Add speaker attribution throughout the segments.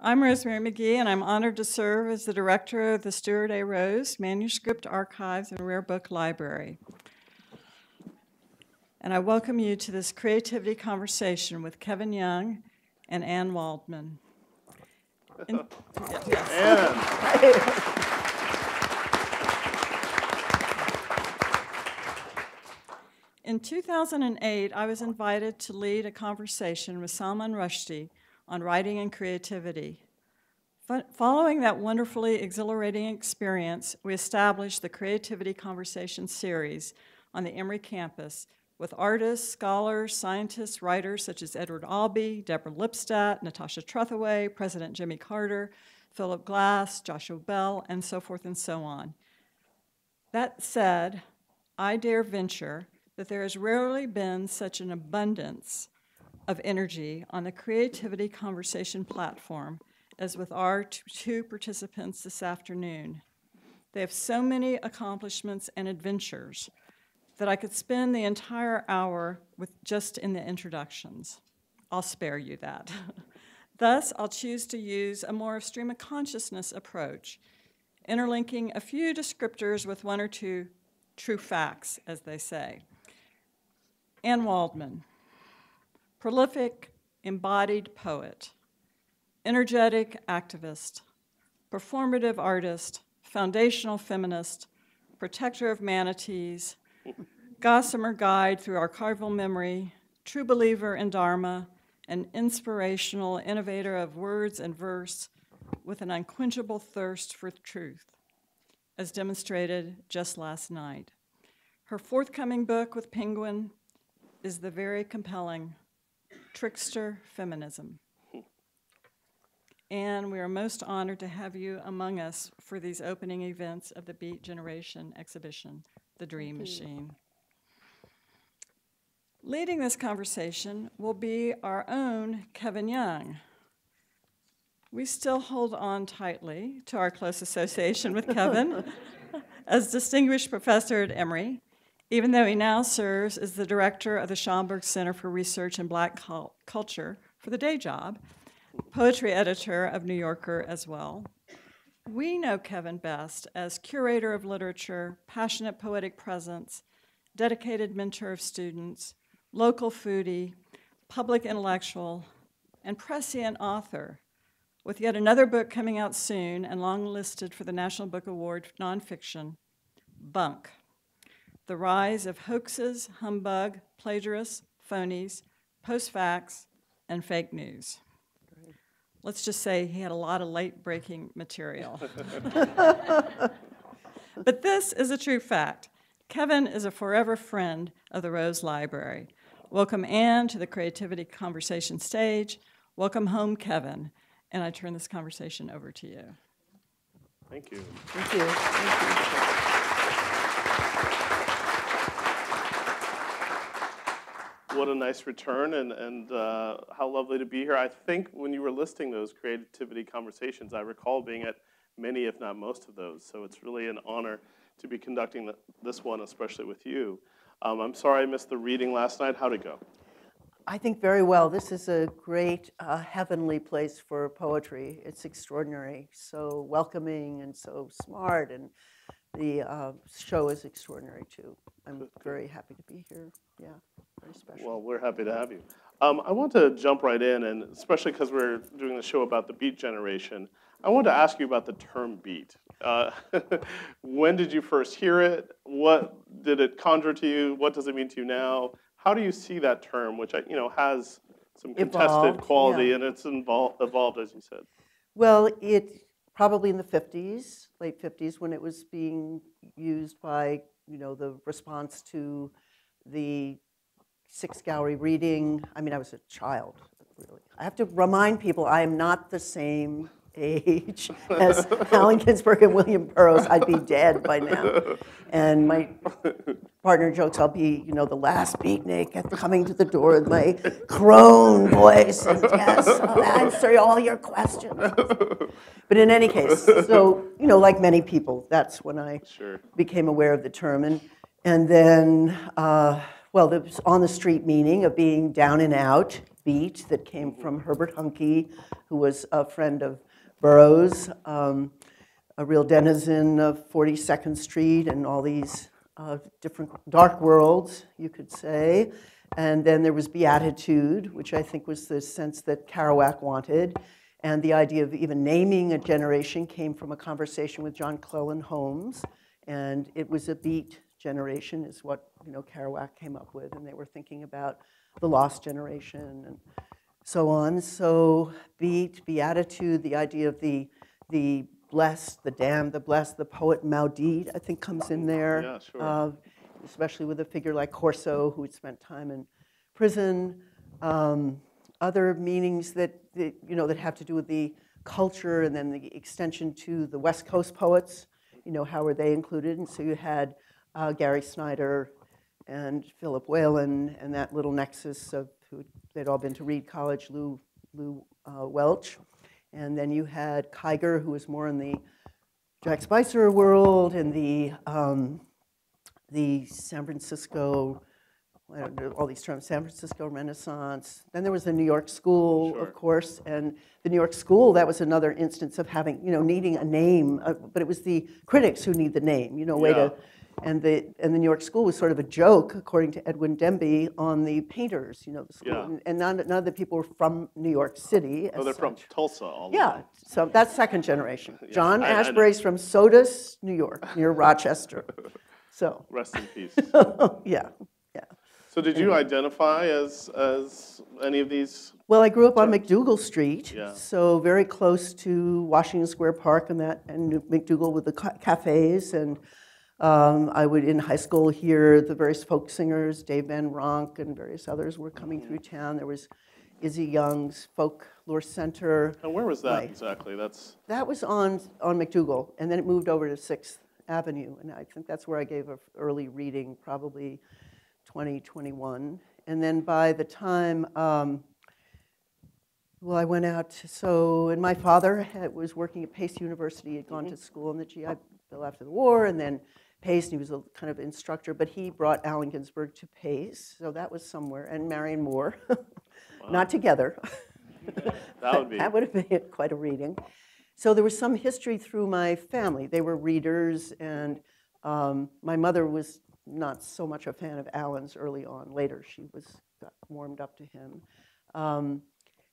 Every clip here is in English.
Speaker 1: I'm Rosemary McGee, and I'm honored to serve as the director of the Stuart A. Rose Manuscript Archives and Rare Book Library. And I welcome you to this creativity conversation with Kevin Young and Anne Waldman.
Speaker 2: Anne.
Speaker 1: In 2008, I was invited to lead a conversation with Salman Rushdie on writing and creativity. Following that wonderfully exhilarating experience, we established the Creativity Conversation series on the Emory campus with artists, scholars, scientists, writers such as Edward Albee, Deborah Lipstadt, Natasha Trethewey, President Jimmy Carter, Philip Glass, Joshua Bell, and so forth and so on. That said, I dare venture that there has rarely been such an abundance of energy on the Creativity Conversation platform as with our two participants this afternoon. They have so many accomplishments and adventures that I could spend the entire hour with just in the introductions. I'll spare you that. Thus, I'll choose to use a more stream of consciousness approach, interlinking a few descriptors with one or two true facts, as they say. Anne Waldman, prolific, embodied poet, energetic activist, performative artist, foundational feminist, protector of manatees, gossamer guide through archival memory, true believer in Dharma, an inspirational innovator of words and verse with an unquenchable thirst for truth, as demonstrated just last night. Her forthcoming book with Penguin is the very compelling Trickster Feminism. And we are most honored to have you among us for these opening events of the Beat Generation exhibition, The Dream Machine. Leading this conversation will be our own Kevin Young. We still hold on tightly to our close association with Kevin as distinguished professor at Emory, even though he now serves as the director of the Schomburg Center for Research in Black Culture for the day job, poetry editor of New Yorker as well. We know Kevin best as curator of literature, passionate poetic presence, dedicated mentor of students, local foodie, public intellectual, and prescient author, with yet another book coming out soon and long listed for the National Book Award for Nonfiction, Bunk: The Rise of Hoaxes, Humbug, Plagiarists, Phonies, Post-Facts, and Fake News. Let's just say he had a lot of late-breaking material. But this is a true fact. Kevin is a forever friend of the Rose Library. Welcome, Anne, to the Creativity Conversation stage. Welcome home, Kevin. And I turn this conversation over to you.
Speaker 2: Thank you.
Speaker 3: Thank you. Thank you.
Speaker 2: What a nice return, and how lovely to be here. I think when you were listing those creativity conversations, I recall being at many, if not most of those. So it's really an honor to be conducting this one, especially with you. I'm sorry I missed the reading last night. How'd it go?
Speaker 3: I think very well. This is a great heavenly place for poetry. It's extraordinary, so welcoming and so smart, and the show is extraordinary too. I'm very happy to be here. Yeah, very special.
Speaker 2: Well, we're happy to have you. I want to jump right in, and especially because we're doing the show about the Beat Generation, I want to ask you about the term beat. When did you first hear it? What did it conjure to you? What does it mean to you now? How do you see that term, which has some contested quality, and it's evolved, as you said?
Speaker 3: Well, it probably in the 50s, late 50s, when it was being used by, the response to the Sixth Gallery reading. I mean, I was a child, really. I have to remind people I am not the same age as Allen Ginsberg and William Burroughs. I'd be dead by now. And my partner jokes I'll be, the last beatnik coming to the door with my crone voice, and yes, I'll answer all your questions. But in any case, so, like many people, that's when I became aware of the term. And then, well, the on the street meaning of being down and out, beat that came from Herbert Huncke, who was a friend of Burroughs, a real denizen of 42nd Street and all these different dark worlds, you could say. And then there was beatitude, which I think was the sense that Kerouac wanted. And the idea of even naming a generation came from a conversation with John Cleland Holmes. And it was a beat generation is what Kerouac came up with. And they were thinking about the lost generation and so on. So beat, beatitude, the idea of the blessed, the damned, the blessed, the poet maudit, I think comes in there.
Speaker 2: Yeah, sure.
Speaker 3: Especially with a figure like Corso, who had spent time in prison. Other meanings that have to do with the culture, and then the extension to the West Coast poets. How were they included? And so you had Gary Snyder and Philip Whalen, and that little nexus of who they'd all been to Reed College, Lou Welch. And then you had Kiger, who was more in the Jack Spicer world, and the San Francisco, I don't know all these terms, San Francisco Renaissance. Then there was the New York School,
Speaker 2: Sure.
Speaker 3: of course, and the New York School, that was another instance of having, needing a name, but it was the critics who need the name, way to, and the New York School was sort of a joke, according to Edwin Demby, on the painters, the school.
Speaker 2: Yeah.
Speaker 3: And none of the people were from New York City.
Speaker 2: Oh, they're from Tulsa. All
Speaker 3: Yeah, so that's second generation.
Speaker 2: Yeah,
Speaker 3: John
Speaker 2: I know.
Speaker 3: Ashbury's from Sodus, New York, near Rochester. So,
Speaker 2: Rest in peace.
Speaker 3: yeah.
Speaker 2: So did you identify as any of these?
Speaker 3: Well, I grew up on McDougal Street,
Speaker 2: Yeah.
Speaker 3: so very close to Washington Square Park and McDougal with the cafes. And I would, in high school, hear the various folk singers, Dave Van Ronk and various others were coming through town. There was Izzy Young's Folklore Center.
Speaker 2: And where was that
Speaker 3: Right.
Speaker 2: exactly?
Speaker 3: That was on McDougal, and then it moved over to 6th Avenue, and I think that's where I gave an early reading, probably 2021. And then by the time, I went out, and my father was working at Pace University. He had gone to school in the GI Bill after the war, and then Pace, and he was a kind of instructor, but he brought Allen Ginsberg to Pace, so that was somewhere, and Marion Moore, not together. That would have been quite a reading. So there was some history through my family. They were readers, and my mother was not so much a fan of Allen's early on. Later, she got warmed up to him.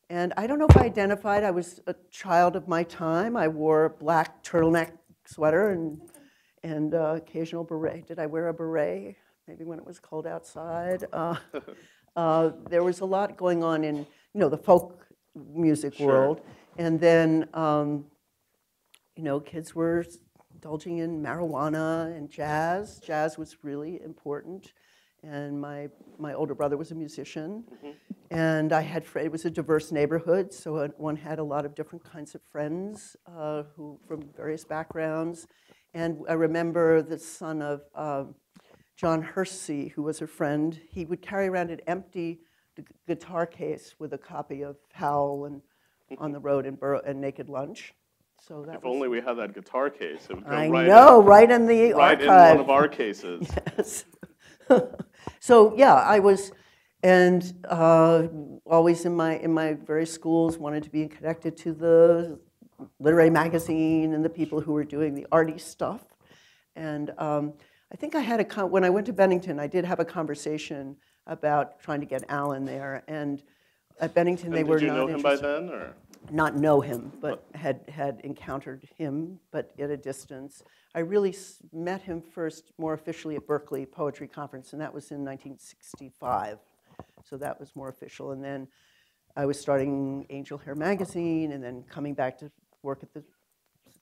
Speaker 3: And I don't know if I identified. I was a child of my time. I wore a black turtleneck sweater and occasional beret. Did I wear a beret? Maybe when it was cold outside. There was a lot going on in the folk music world, and then kids were indulging in marijuana and jazz. Jazz was really important, and my older brother was a musician, and it was a diverse neighborhood, so one had a lot of different kinds of friends who from various backgrounds. And I remember the son of John Hersey, who was a friend. He would carry around an empty guitar case with a copy of Howl and On the Road and Naked Lunch. So that
Speaker 2: If only we had that guitar case. It would go
Speaker 3: right in the
Speaker 2: right
Speaker 3: archive.
Speaker 2: in one of our cases.
Speaker 3: Yes. So yeah, I was, and always in my various schools wanted to be connected to the literary magazine and the people who were doing the arty stuff. And I think I had when I went to Bennington, I did have a conversation about trying to get Allen there. And at Bennington, they were not interested.
Speaker 2: Did you know him by then, or?
Speaker 3: Not know him, but had encountered him, but at a distance. I really met him first more officially at Berkeley Poetry Conference, and that was in 1965. So that was more official. And then I was starting Angel Hair magazine, and then coming back to work at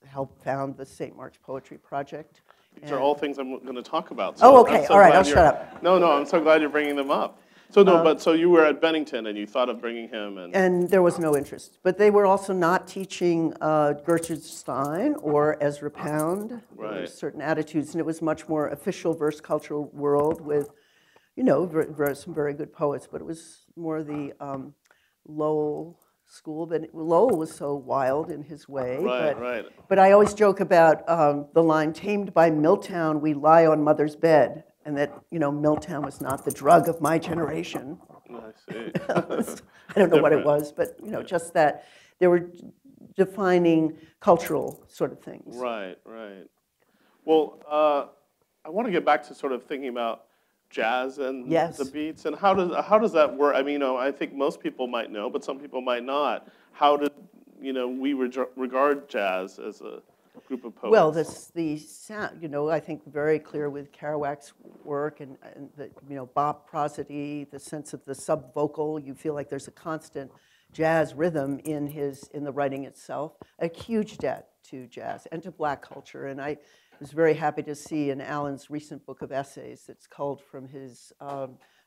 Speaker 3: help found the St. Mark's Poetry Project.
Speaker 2: These are all things I'm going to talk about.
Speaker 3: So okay, all right, I'll shut up.
Speaker 2: No, I'm so glad you're bringing them up. So so you were at Bennington and you thought of bringing him,
Speaker 3: and there was no interest. But they were also not teaching Gertrude Stein or Ezra Pound.
Speaker 2: Right.
Speaker 3: There were certain attitudes, and it was much more official verse cultural world with, some very good poets. But it was more the Lowell school. But Lowell was so wild in his way.
Speaker 2: Right.
Speaker 3: But I always joke about the line, "Tamed by Milltown, we lie on mother's bed." And that, Milltown was not the drug of my generation.
Speaker 2: I see.
Speaker 3: I don't know what it
Speaker 2: Different.
Speaker 3: was, but just that they were defining cultural sort of things.
Speaker 2: Right, right. Well, I want to get back to sort of thinking about jazz and
Speaker 3: Yes.
Speaker 2: the beats, and how does that work? I mean, I think most people might know, but some people might not. How did we regard jazz as a group of poets?
Speaker 3: Well, the sound, I think very clear with Kerouac's work and the, bop prosody, the sense of the sub-vocal. You feel like there's a constant jazz rhythm in the writing itself. A huge debt to jazz and to Black culture. And I was very happy to see in Alan's recent book of essays that's culled from his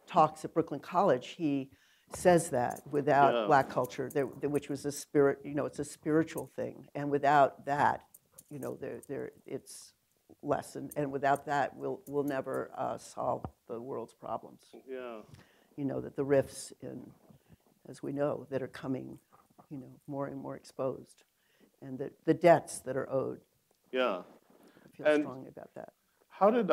Speaker 3: talks at Brooklyn College, he says that without Black culture, which was a spirit, it's a spiritual thing, and without that, it's less, and without that, we'll never solve the world's problems.
Speaker 2: Yeah.
Speaker 3: That the riffs as we know, that are coming, more and more exposed, and the debts that are owed.
Speaker 2: Yeah.
Speaker 3: I feel strongly about that.
Speaker 2: How did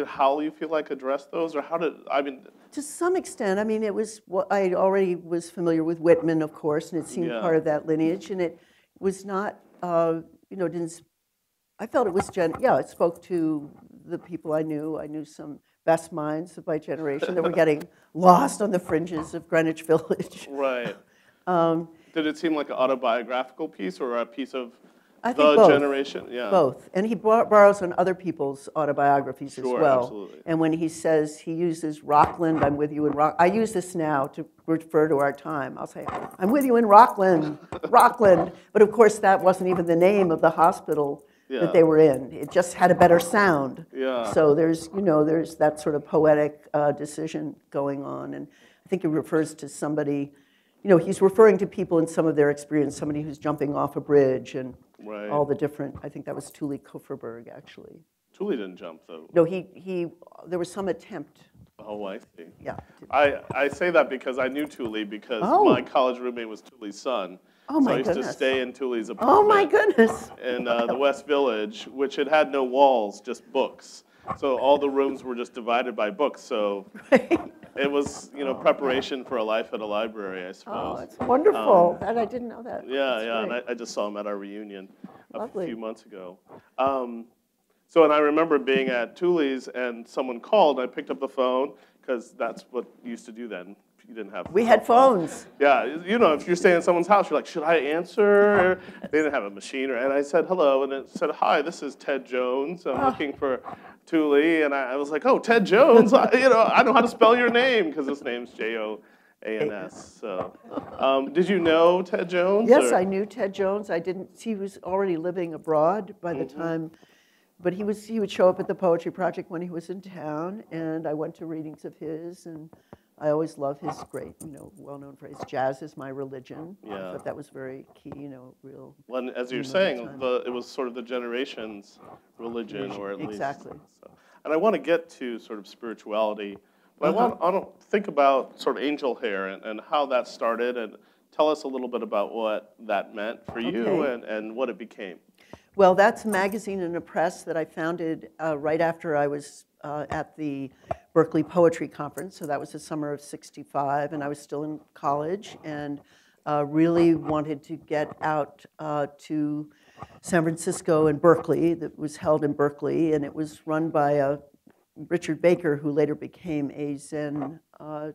Speaker 2: Howl, you feel like, address those, or
Speaker 3: To some extent, it was I already was familiar with Whitman, of course, and it seemed part of that lineage, and it was not, didn't. I felt it was it spoke to the people I knew. I knew some best minds of my generation that were getting lost on the fringes of Greenwich Village.
Speaker 2: Right. Did it seem like an autobiographical piece or a piece of
Speaker 3: I think both.
Speaker 2: generation? Yeah.
Speaker 3: Both. And he borrows on other people's autobiographies as well.
Speaker 2: Absolutely.
Speaker 3: And when he says he uses Rockland, I'm with you in Rock. I use this now to refer to our time. I'll say, I'm with you in Rockland, Rockland. But of course, that wasn't even the name of the hospital that they were in. It just had a better sound.
Speaker 2: Yeah.
Speaker 3: So there's that sort of poetic decision going on. And I think he refers to somebody, he's referring to people in some of their experience, somebody who's jumping off a bridge and all the different, I think that was Thule Kupferberg, actually.
Speaker 2: Thule didn't jump, though.
Speaker 3: No, there was some attempt.
Speaker 2: Oh, I see.
Speaker 3: Yeah.
Speaker 2: I say that because I knew Thule because my college roommate was Thule's son.
Speaker 3: Oh, my
Speaker 2: So I used
Speaker 3: goodness.
Speaker 2: to stay in Thule's apartment.
Speaker 3: Oh, my goodness.
Speaker 2: In the West Village, which it had no walls, just books. So all the rooms were just divided by books. So it was, preparation for a life at a library, I suppose.
Speaker 3: Oh, it's wonderful. That I didn't know that.
Speaker 2: Yeah,
Speaker 3: That's
Speaker 2: and I just saw him at our reunion
Speaker 3: Lovely.
Speaker 2: a few months ago. And I remember being at Thule's and someone called. And I picked up the phone because that's what you used to do then. You didn't have.
Speaker 3: We had phones.
Speaker 2: Yeah, if you're staying in someone's house, you're like, should I answer? They didn't have a machine, and I said hello, and it said, hi, this is Ted Jones. I'm looking for Thule, and I was like, oh, Ted Jones. I know how to spell your name because his name's Joans. So, did you know Ted Jones?
Speaker 3: Yes, I knew Ted Jones. He was already living abroad by the time, but he would show up at the Poetry Project when he was in town, and I went to readings of his, and I always love his great, well-known phrase, jazz is my religion.
Speaker 2: Yeah.
Speaker 3: I thought that was very key, real.
Speaker 2: Well, as you're saying, it was sort of the generation's religion, or at least.
Speaker 3: Exactly.
Speaker 2: So. And I want to get to sort of spirituality, but I want to think about sort of Angel Hair and how that started, and tell us a little bit about what that meant for you and what it became.
Speaker 3: Well, that's a magazine and a press that I founded right after I was at the Berkeley Poetry Conference. So that was the summer of '65, and I was still in college and really wanted to get out to San Francisco and Berkeley. That was held in Berkeley, and it was run by Richard Baker, who later became a Zen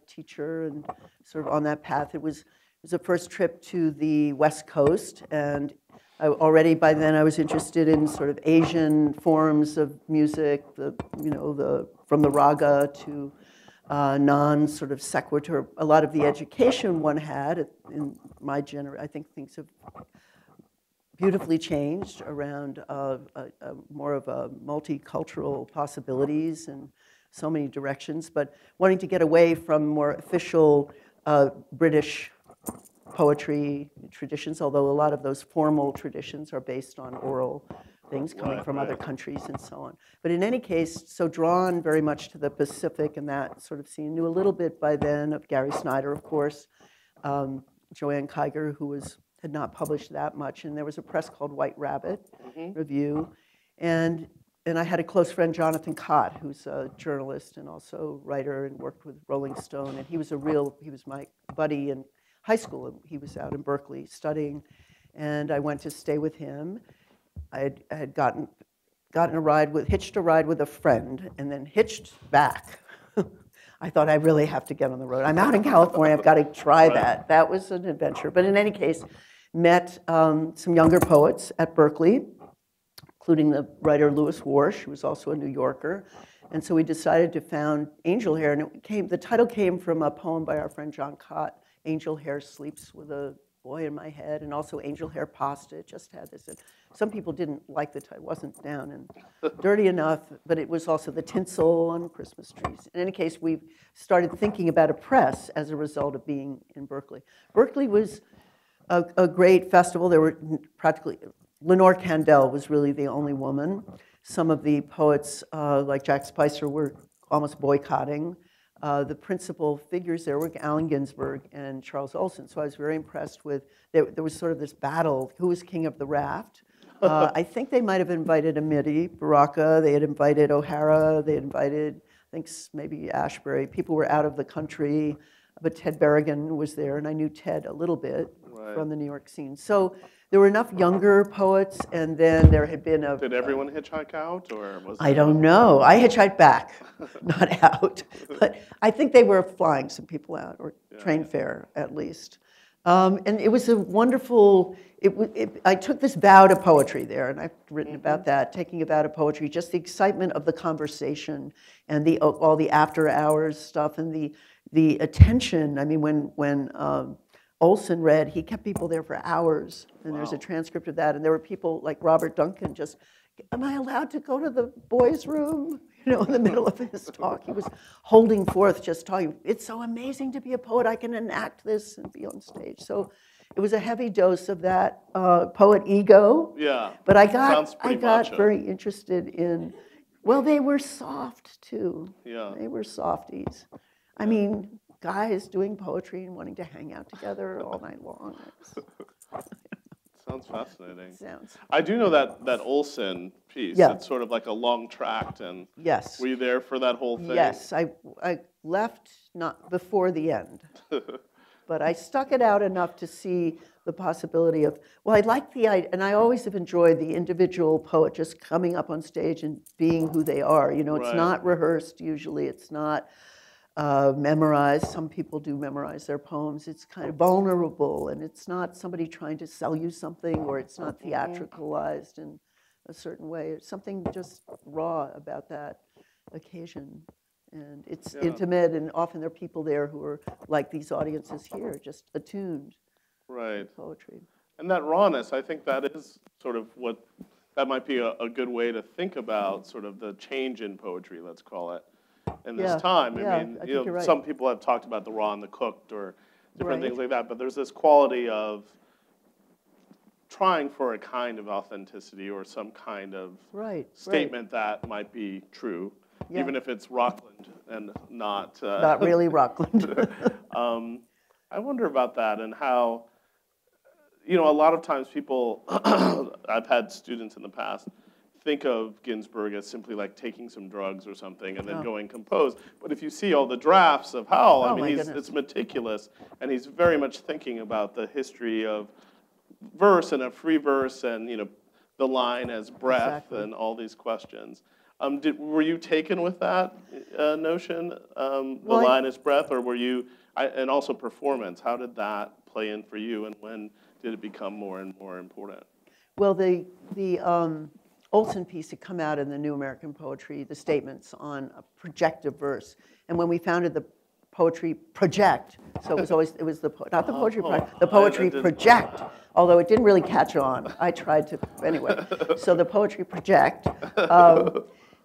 Speaker 3: teacher and sort of on that path. It was the first trip to the West Coast, and already by then I was interested in sort of Asian forms of music, from the raga to non-sort of sequitur. A lot of the education one had in my generation, I think things have beautifully changed around more of a multicultural possibilities and so many directions, but wanting to get away from more official British poetry traditions, although a lot of those formal traditions are based on oral things coming from other countries and so on. But in any case, so drawn very much to the Pacific and that sort of scene. Knew a little bit by then of Gary Snyder, of course, Joanne Kiger, who had not published that much, and there was a press called White Rabbit Review. And and I had a close friend, Jonathan Cott, who's a journalist and also writer and worked with Rolling Stone. And he was my buddy in high school. And he was out in Berkeley studying. And I went to stay with him. I had hitched a ride with a friend and then hitched back. I thought, I really have to get on the road. I'm out in California, I've got to try that. That was an adventure. But in any case, met some younger poets at Berkeley, including the writer Louis Warsh, who was also a New Yorker. And so we decided to found Angel Hair, and the title came from a poem by our friend John Cott, Angel Hair Sleeps with a Boy in My Head, and also Angel Hair Pasta. It just had this. Some people didn't like the title. It wasn't down and dirty enough, but it was also the tinsel on Christmas trees. In any case, we started thinking about a press as a result of being in Berkeley. Berkeley was a great festival. There were practically, Lenore Kandel was really the only woman. Some of the poets, like Jack Spicer, were almost boycotting. The principal figures there were Allen Ginsberg and Charles Olson. So I was very impressed with, there was sort of this battle, who was king of the raft? I think they might have invited Amity Baraka, they had invited O'Hara, they had invited, I think maybe Ashbury. People were out of the country, but Ted Berrigan was there, and I knew Ted a little bit from the New York scene. So there were enough younger poets, and then there had been
Speaker 2: Did everyone hitchhike out, or was
Speaker 3: I don't know. I hitchhiked back, not out. But I think they were flying some people out, or train fare at least. And it was a wonderful, I took this vow to poetry there, and I've written about that, taking a vow to poetry, just the excitement of the conversation and all the after hours stuff and the attention. I mean, when Olson read, he kept people there for hours, and there's a transcript of that. And there were people like Robert Duncan just, am I allowed to go to the boys' room? You know, in the middle of his talk, he was holding forth, just talking, it's so amazing to be a poet, I can enact this and be on stage. So it was a heavy dose of that poet ego.
Speaker 2: Yeah,
Speaker 3: but I got very interested in, well, they were soft too.
Speaker 2: Yeah.
Speaker 3: They were softies. I mean, guys doing poetry and wanting to hang out together all night long.
Speaker 2: Sounds fascinating.
Speaker 3: Sounds.
Speaker 2: I do know that Olson piece.
Speaker 3: Yeah.
Speaker 2: It's sort of like a long tract, and
Speaker 3: yes.
Speaker 2: Were you there for that whole thing?
Speaker 3: Yes, I left not before the end, but I stuck it out enough to see the possibility of, well, I like the idea, and I always have enjoyed the individual poet just coming up on stage and being who they are. You know, it's not rehearsed usually, it's not memorized. Some people do memorize their poems. It's kind of vulnerable, and it's not somebody trying to sell you something, or it's not theatricalized in a certain way. It's something just raw about that occasion. And it's intimate, and often there are people there who are like these audiences here, just attuned to poetry.
Speaker 2: And that rawness, I think that is sort of that might be a good way to think about sort of the change in poetry, let's call it, in this time. I mean, you know, some people have talked about the raw and the cooked or different things like that, but there's this quality of trying for a kind of authenticity or some kind of statement that might be true, even if it's Rockland and not...
Speaker 3: not really Rockland.
Speaker 2: I wonder about that and how, you know, a lot of times people, I've had students in the past, think of Ginsberg as simply like taking some drugs or something and then going compose. But if you see all the drafts of Howell, I mean, it's meticulous, and he's very much thinking about the history of verse and a free verse and, you know, the line as breath and all these questions. Were you taken with that notion, the line as breath, or were you, and also performance, how did that play in for you, and when did it become more and more important?
Speaker 3: Well, the Olson piece had come out in the New American Poetry, the statements on a projective verse. And when we founded the Poetry Project, so it was always, it was not the Poetry Project, the Poetry Project, although it didn't really catch on. I tried to, anyway. So the Poetry Project,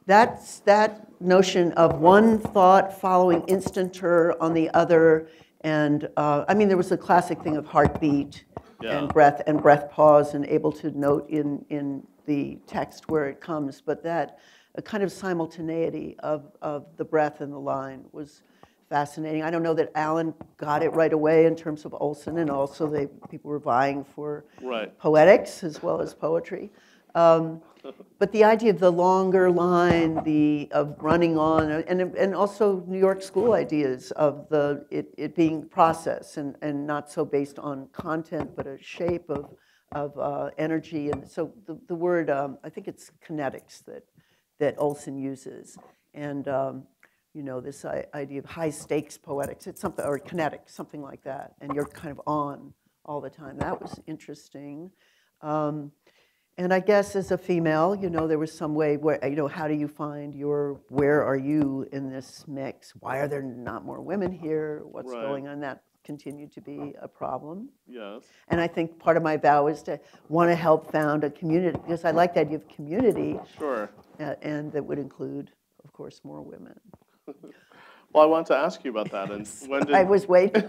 Speaker 3: that's that notion of one thought following instanter on the other. And I mean, there was a classic thing of heartbeat and breath pause, and able to note in the text where it comes, but that a kind of simultaneity of the breath and the line was fascinating. I don't know that Allen got it right away in terms of Olson, and also people were vying for poetics as well as poetry. But the idea of the longer line, of running on, and also New York school ideas of it being process and not so based on content, but a shape of energy. And so the word, I think it's kinetics that Olson uses, and this idea of high stakes poetics. It's something, or kinetics, something like that. And you're kind of on all the time. That was interesting. And I guess as a female, there was some way where, how do you find where are you in this mix? Why are there not more women here? What's going on? That continued to be a problem.
Speaker 2: Yes.
Speaker 3: And I think part of my vow is to want to help found a community, because I like the idea of community.
Speaker 2: Sure.
Speaker 3: And that would include, of course, more women.
Speaker 2: Well, I want to ask you about that. And when did
Speaker 3: I was waiting.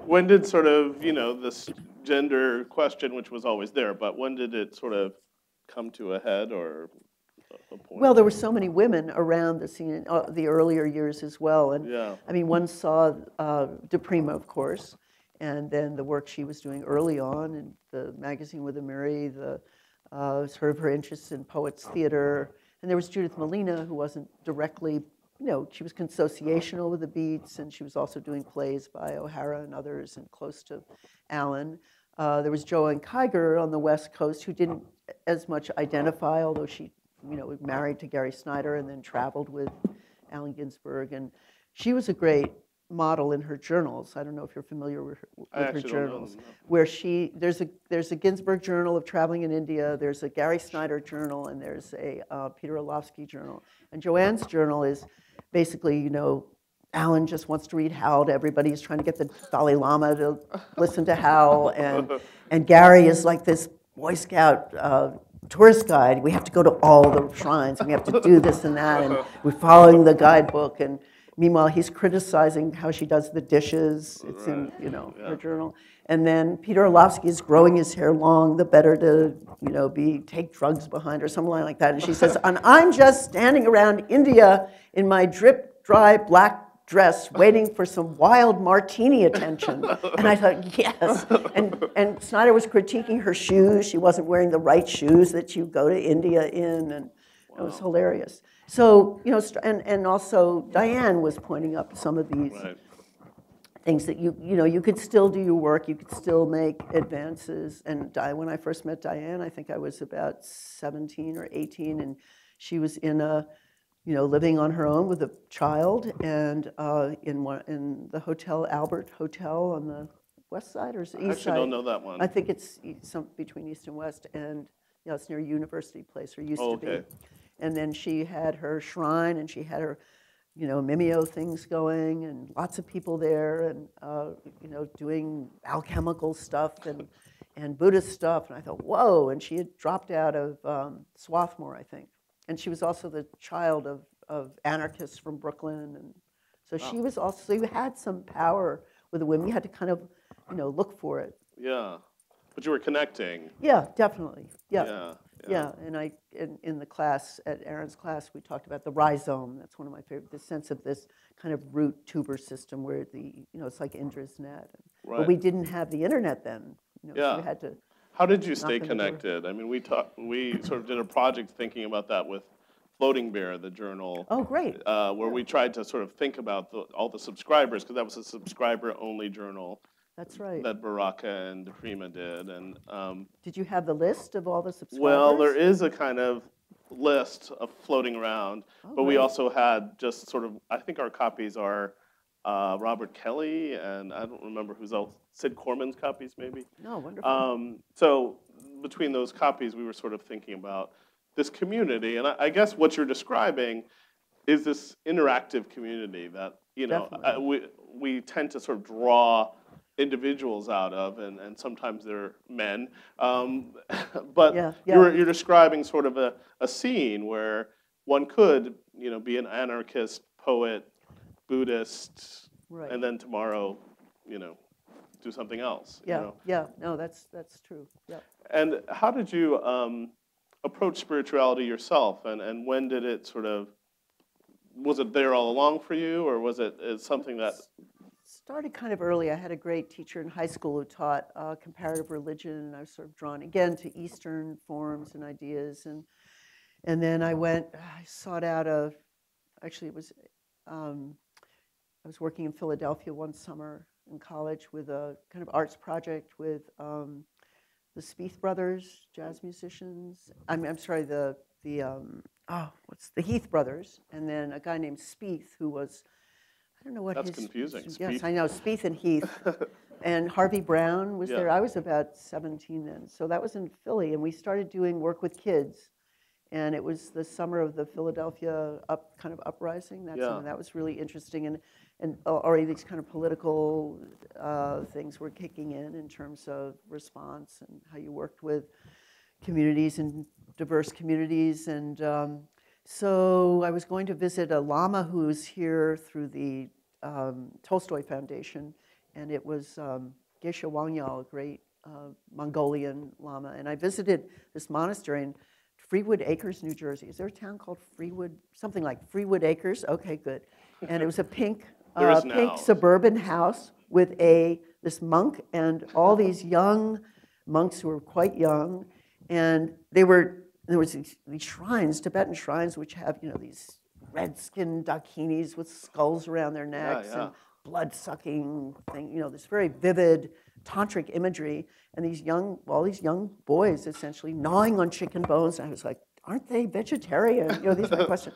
Speaker 2: when did sort of, this gender question, which was always there, but when did it sort of come to a head or a point?
Speaker 3: Well, there were so many women around the scene in the earlier years as well. And
Speaker 2: Yeah.
Speaker 3: I mean, one saw DePrima, of course, and then the work she was doing early on in the magazine with Emory, sort of her interest in poets theater. And there was Judith Malina, who wasn't directly, she was consociational with the Beats, and she was also doing plays by O'Hara and others, and close to Allen. There was Joanne Kiger on the West Coast, who didn't as much identify, although she, was married to Gary Snyder and then traveled with Allen Ginsberg. And she was a great model in her journals. I don't know if you're familiar with her journals, where there's a Ginsberg journal of traveling in India, there's a Gary Snyder journal, and there's a Peter Orlovsky journal. And Joanne's journal is basically, Allen just wants to read Howell to everybody. He's trying to get the Dalai Lama to listen to Howell, and Gary is like this Boy Scout tourist guide. We have to go to all the shrines, and we have to do this and that, and we're following the guidebook. And meanwhile, he's criticizing how she does the dishes. It's in, her journal. And then Peter Orlovsky is growing his hair long, the better to, take drugs behind or something like that. And she says, and I'm just standing around India in my drip dry black dress, waiting for some wild martini attention. And I thought, yes. And Snyder was critiquing her shoes. She wasn't wearing the right shoes that you go to India in, and it was hilarious. So, and also Diane was pointing up some of these things that you could still do your work, you could still make advances. And when I first met Diane, I think I was about 17 or 18, and she was in living on her own with a child, and in the Hotel Albert Hotel on the west side or east side.
Speaker 2: I actually don't know that one.
Speaker 3: I think it's between east and west, and it's near University Place, or used to be. And then she had her shrine, and she had her, Mimeo things going, and lots of people there, and doing alchemical stuff and Buddhist stuff. And I thought, whoa! And she had dropped out of Swarthmore, I think. And she was also the child of anarchists from Brooklyn, and so she was also. So you had some power with the women. You had to kind of, look for it.
Speaker 2: Yeah, but you were connecting.
Speaker 3: Yeah, definitely.
Speaker 2: Yeah.
Speaker 3: And in the class, at Aaron's class, we talked about the rhizome. That's one of my favorite. The sense of this kind of root tuber system where it's like Indra's net. But we didn't have the internet then. So we had to.
Speaker 2: How did you stay connected? I mean, we sort of did a project thinking about that with Floating Bear, the journal.
Speaker 3: Oh, great.
Speaker 2: Where we tried to sort of think about all the subscribers, because that was a subscriber-only journal.
Speaker 3: That's right.
Speaker 2: That Baraka and DePrima did. And
Speaker 3: did you have the list of all the subscribers?
Speaker 2: Well, there is a kind of list of floating around, but we also had just sort of, I think our copies are Robert Kelly, and I don't remember who's else, Sid Corman's copies maybe.
Speaker 3: Oh, wonderful.
Speaker 2: So between those copies, we were sort of thinking about this community, and I guess what you're describing is this interactive community that, we tend to sort of draw individuals out of, and sometimes they're men. But you're describing sort of a scene where one could, be an anarchist, poet, Buddhist, and then tomorrow, do something else.
Speaker 3: No, that's true. Yeah.
Speaker 2: And how did you approach spirituality yourself, and when did it sort of, was it there all along for you, or was it something that
Speaker 3: started kind of early. I had a great teacher in high school who taught comparative religion, and I was sort of drawn again to Eastern forms and ideas. And then I sought out actually it was, I was working in Philadelphia one summer in college with a kind of arts project with the Spieth brothers, jazz musicians. I'm sorry, the Heath brothers, and then a guy named Spieth who was, I don't know what
Speaker 2: That's confusing.
Speaker 3: Yes, I know, Spieth and Heath. And Harvey Brown was there. I was about 17 then. So that was in Philly, and we started doing work with kids. And it was the summer of the Philadelphia kind of uprising. That was really interesting. And already these kind of political things were kicking in terms of response and how you worked with communities and diverse communities. And so I was going to visit a lama who's here through the Tolstoy Foundation, and it was Geshe Wangyal, a great Mongolian lama. And I visited this monastery in Freewood Acres, New Jersey. Is there a town called Freewood? Something like Freewood Acres? Okay, good. And it was a pink suburban house with this monk and all these young monks who were quite young. And there was these shrines, Tibetan shrines, which have, these red-skinned dakinis with skulls around their necks and blood-sucking thing, this very vivid tantric imagery, and all these young boys essentially gnawing on chicken bones. And I was like, aren't they vegetarian? These are my questions.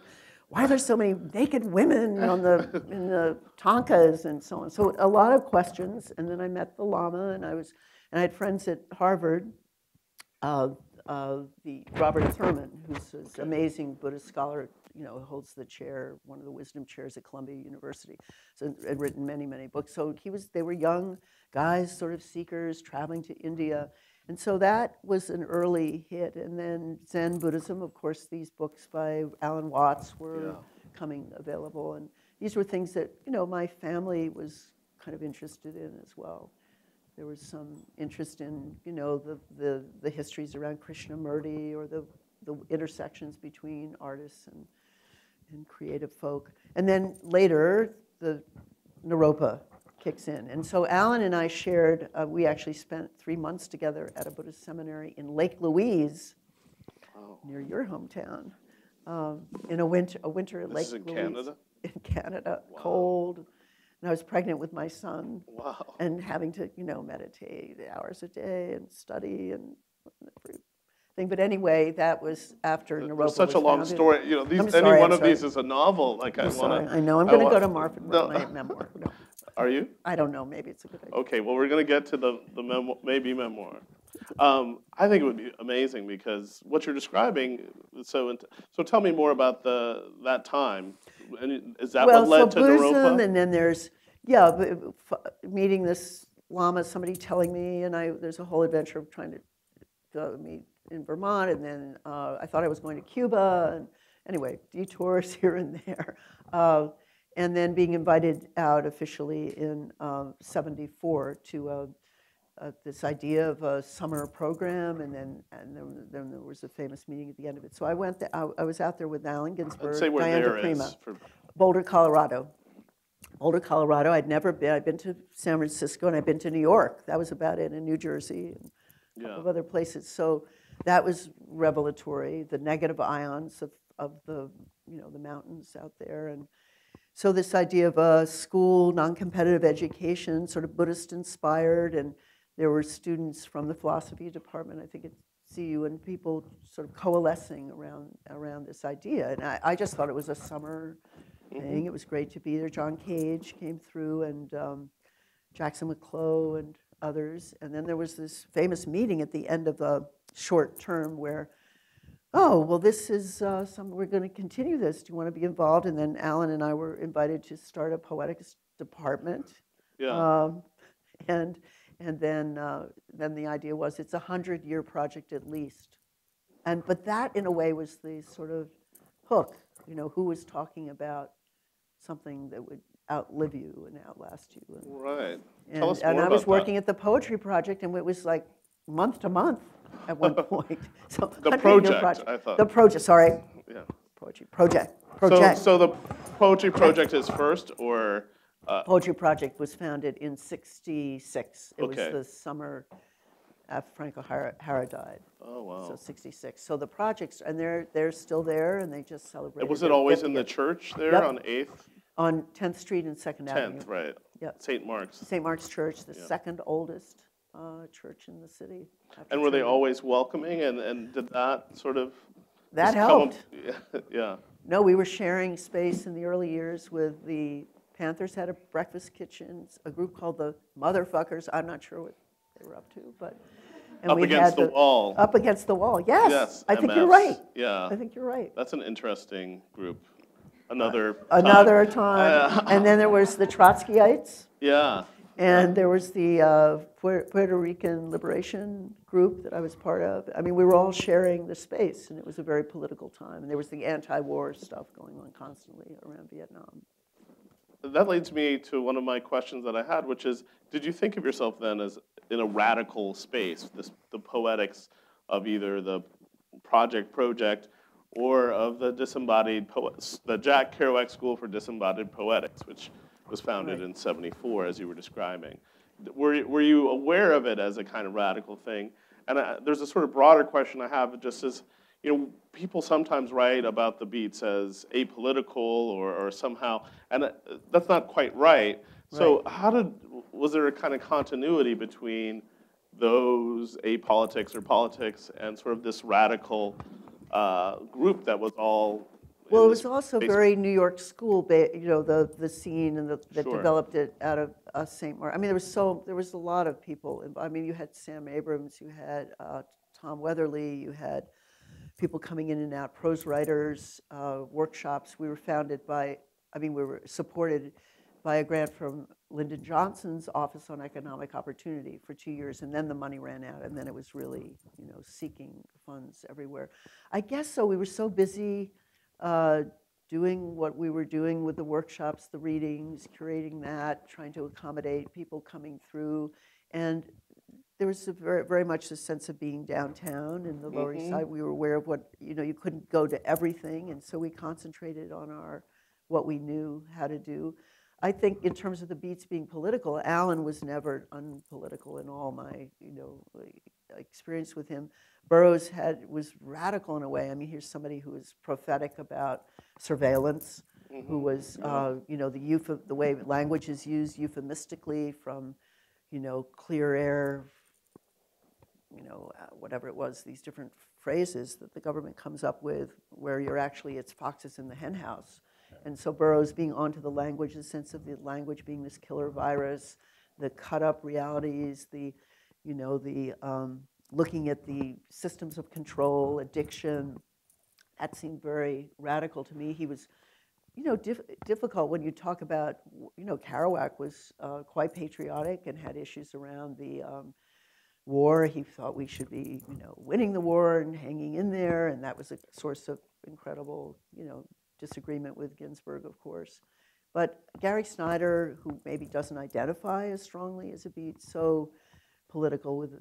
Speaker 3: Why are there so many naked women in the tankas and so on? So a lot of questions. And then I met the lama, and I had friends at Harvard, the Robert Thurman, who's this amazing Buddhist scholar, holds the chair, one of the wisdom chairs at Columbia University, so had written many, many books. So they were young guys, sort of seekers, traveling to India. And so that was an early hit. And then Zen Buddhism, of course, these books by Alan Watts were coming available. And these were things that, my family was kind of interested in as well. There was some interest in, the histories around Krishnamurti or the intersections between artists and creative folk. And then later, the Naropa kicks in. And so Alan and I shared, we actually spent 3 months together at a Buddhist seminary in Lake Louise, near your hometown, in a winter at Lake Louise.
Speaker 2: Canada?
Speaker 3: In Canada, cold. And I was pregnant with my son.
Speaker 2: Wow.
Speaker 3: And having to, meditate hours a day and study and thing. But anyway, that was after Naropa was
Speaker 2: such a long
Speaker 3: founded.
Speaker 2: story. Any one of these is a novel.
Speaker 3: I know. I'm going to go to Marf and write my memoir. No.
Speaker 2: Are you?
Speaker 3: I don't know. Maybe it's a good idea.
Speaker 2: Okay. Well, we're going to get to the maybe memoir. I think it would be amazing because what you're describing. So tell me more about that time. And is that what led to
Speaker 3: Buddhism,
Speaker 2: Naropa?
Speaker 3: And then there's meeting this lama. Somebody telling me, and there's a whole adventure of trying to go meet in Vermont, and then I thought I was going to Cuba, and anyway, detours here and there, and then being invited out officially in '74 to this idea of a summer program, and then there was a famous meeting at the end of it. So I went. I was out there with Allen Ginsberg,
Speaker 2: Say where
Speaker 3: Diane
Speaker 2: there
Speaker 3: DePrima,
Speaker 2: is for...
Speaker 3: Boulder, Colorado. Boulder, Colorado. I'd never been. I'd been to San Francisco and I'd been to New York. That was about it. In New Jersey and a couple of other places. So that was revelatory. The negative ions of the the mountains out there, and so this idea of a school non-competitive education, sort of Buddhist inspired, and there were students from the philosophy department, I think at CU, and people sort of coalescing around this idea. And I just thought it was a summer thing. It was great to be there. John Cage came through, and Jackson McClough and others. And then there was this famous meeting at the end of the short term where, this is we're going to continue this. Do you want to be involved? And then Alan and I were invited to start a poetics department.
Speaker 2: Yeah.
Speaker 3: And then the idea was it's a 100-year project at least. But that in a way was the sort of hook, who was talking about something that would outlive you and outlast you.
Speaker 2: Right.
Speaker 3: And
Speaker 2: Tell us more
Speaker 3: I
Speaker 2: about
Speaker 3: was working
Speaker 2: that.
Speaker 3: at the poetry project, and it was like month to month at one point. So
Speaker 2: The
Speaker 3: 100-year
Speaker 2: project, I thought.
Speaker 3: The project, sorry.
Speaker 2: Yeah.
Speaker 3: Poetry project.
Speaker 2: So the poetry project is first, or
Speaker 3: Poetry Project was founded in '66. It
Speaker 2: Okay.
Speaker 3: was the summer after Frank O'Hara died.
Speaker 2: Oh, wow.
Speaker 3: So '66. So the projects, and they're still there, and they just celebrated.
Speaker 2: And was it
Speaker 3: their
Speaker 2: always in the
Speaker 3: 50th.
Speaker 2: church there
Speaker 3: Yep.
Speaker 2: on 8th?
Speaker 3: On 10th Street and 2nd Avenue.
Speaker 2: 10th, right.
Speaker 3: Yep.
Speaker 2: St. Mark's.
Speaker 3: St. Mark's Church, the second oldest church in the city.
Speaker 2: And were they
Speaker 3: Trinity.
Speaker 2: always welcoming, and did that sort of
Speaker 3: That
Speaker 2: just come
Speaker 3: helped.
Speaker 2: Yeah.
Speaker 3: No, we were sharing space in the early years with the Panthers had a breakfast kitchen, a group called the Motherfuckers. I'm not sure what they were up to, but
Speaker 2: Up
Speaker 3: we
Speaker 2: against
Speaker 3: had
Speaker 2: the wall.
Speaker 3: Up against the wall. Yes.
Speaker 2: Yes,
Speaker 3: I think you're
Speaker 2: MFs.
Speaker 3: right.
Speaker 2: Yeah.
Speaker 3: I think you're right.
Speaker 2: That's an interesting group. Another
Speaker 3: time. And then there was the Trotskyites,
Speaker 2: Yeah.
Speaker 3: and there was the Puerto Rican Liberation Group that I was part of. I mean, we were all sharing the space, and it was a very political time. And there was the anti-war stuff going on constantly around Vietnam.
Speaker 2: That leads me to one of my questions that I had, which is, did you think of yourself then as in a radical space, the poetics of either the project, or of the disembodied poets, the Jack Kerouac School for Disembodied Poetics, which was founded in '74, as you were describing. Were you aware of it as a kind of radical thing? And there's a sort of broader question I have, just as, people sometimes write about the Beats as apolitical or somehow, and that's not quite right. So was there a kind of continuity between those apolitics or politics and sort of this radical group that was all?
Speaker 3: Well, it was also very New York school, the scene and that
Speaker 2: Sure.
Speaker 3: developed it out of St. Mark. I mean, there was a lot of people. I mean, you had Sam Abrams, you had Tom Weatherly, you had people coming in and out, prose writers, workshops. We were we were supported by a grant from Lyndon Johnson's Office on Economic Opportunity for 2 years, and then the money ran out, and then it was really, seeking funds everywhere. I guess so. We were so busy doing what we were doing with the workshops, the readings, curating that, trying to accommodate people coming through, and there was very, very much a sense of being downtown in the Lower East Side. We were aware of what, you couldn't go to everything, and so we concentrated on what we knew how to do. I think in terms of the Beats being political, Alan was never unpolitical in all my, experience with him. Burroughs was radical in a way. I mean, here's somebody who was prophetic about surveillance, who was, the way language is used euphemistically from, clear air, whatever it was, these different phrases that the government comes up with where it's foxes in the hen house. And so Burroughs being onto the language, the sense of the language being this killer virus, the cut-up realities, looking at the systems of control, addiction, that seemed very radical to me. He was, difficult when you talk about, Kerouac was quite patriotic and had issues around the war. He thought we should be, winning the war and hanging in there, and that was a source of incredible, disagreement with Ginsberg, of course. But Gary Snyder, who maybe doesn't identify as strongly as a Beat, so political with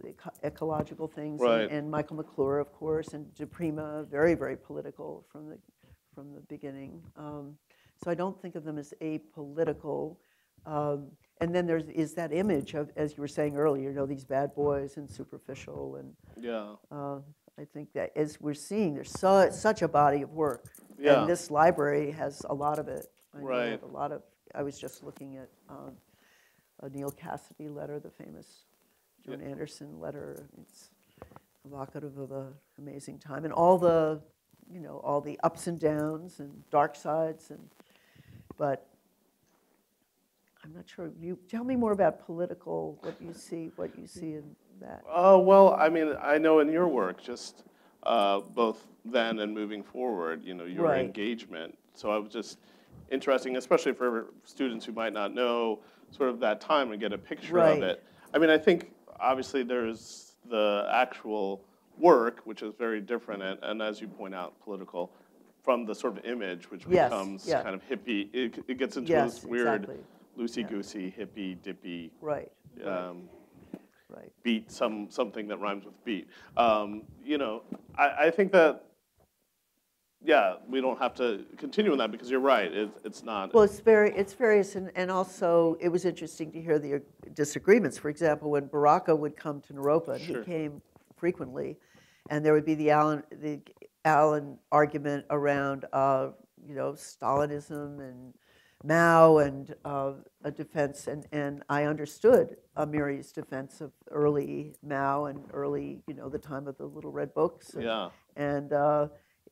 Speaker 3: ecological things,
Speaker 2: Right.
Speaker 3: and Michael McClure, of course, and DePrima, very, very political from the beginning. So I don't think of them as apolitical. And then is that image of, as you were saying earlier, these bad boys and superficial, and
Speaker 2: Yeah.
Speaker 3: I think that as we're seeing, there's such a body of work, and this library has a lot of it.
Speaker 2: Right.
Speaker 3: I was just looking at a Neil Cassidy letter, the famous Joan Anderson letter. It's evocative of an amazing time, and all the ups and downs and dark sides, but I'm not sure. You tell me more about political, what you see in that.
Speaker 2: Well, I mean, I know in your work, just both then and moving forward, your
Speaker 3: Right.
Speaker 2: engagement. So I was just interesting, especially for students who might not know sort of that time and get a picture
Speaker 3: Right.
Speaker 2: of it. I mean, I think obviously there's the actual work, which is very different, and as you point out, political, from the sort of image, which becomes kind of hippie. It gets into this weird loosey-goosey, hippie, dippy.
Speaker 3: Right.
Speaker 2: Beat, something that rhymes with beat. I think that yeah, we don't have to continue on that because you're right. It's not.
Speaker 3: Well, it's various, and also it was interesting to hear the disagreements. For example, when Baraka would come to Naropa, and he
Speaker 2: Sure.
Speaker 3: came frequently, and there would be the Allen argument around, Stalinism and Mao and a defense, and I understood Amiri's defense of early Mao and early, the time of the Little Red Books,
Speaker 2: Yeah.
Speaker 3: and